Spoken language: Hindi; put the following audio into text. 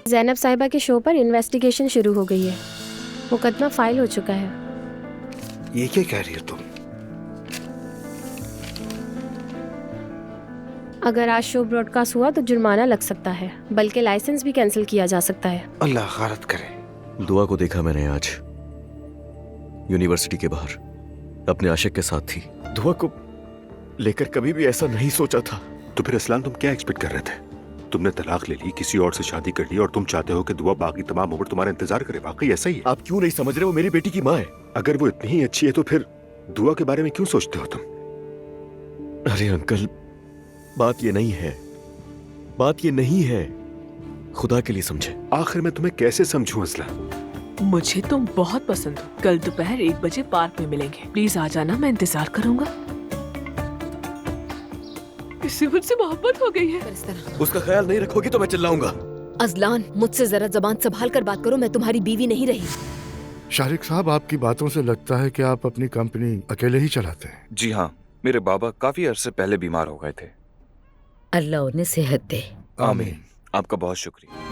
ज़ैनब साहिबा के शो पर इन्वेस्टिगेशन शुरू हो गई है। मुकदमा फाइल हो चुका है। ये क्या कह रही हो तुम? अगर आज शो ब्रॉडकास्ट हुआ तो जुर्माना लग सकता है, बल्कि लाइसेंस भी कैंसिल किया जा सकता है। अल्लाह गारत करे। दुआ को देखा मैंने आज यूनिवर्सिटी के बाहर, अपने आशिक के साथ थी। दुआ को लेकर कभी भी ऐसा नहीं सोचा था। तो फिर असलान तुम क्या एक्सपेक्ट कर रहे थे? तुमने तलाक ले ली, किसी और से शादी कर ली और तुम चाहते हो कि दुआ बाकी तमाम उम्र तुम्हारा इंतजार करे। वाकई ऐसा ही है? आप क्यों नहीं समझ रहे? वो मेरी बेटी की माँ है। अगर वो इतनी ही अच्छी है तो फिर दुआ के बारे में क्यों सोचते हो तुम? अरे अंकल, बात ये नहीं है, बात ये नहीं है। खुदा के लिए समझे। आखिर मैं तुम्हें कैसे समझूं असलान? मुझे तुम बहुत पसंद हो। कल दोपहर 1 बजे पार्क में मिलेंगे। प्लीज आ जाना, मैं इंतजार करूंगा। इससे मुझसे मोहब्बत हो गई है। उसका ख्याल नहीं रखोगी तो मैं चिल्लाऊंगा। अजलान, मुझसे जरा जबान संभाल कर बात करो। मैं तुम्हारी बीवी नहीं रही। शारिक साहब, आपकी बातों से लगता है कि आप अपनी कंपनी अकेले ही चलाते हैं। जी हाँ, मेरे बाबा काफी अरसे पहले बीमार हो गए थे। अल्लाह उन्हें सेहत दे। आमीन। आपका बहुत शुक्रिया।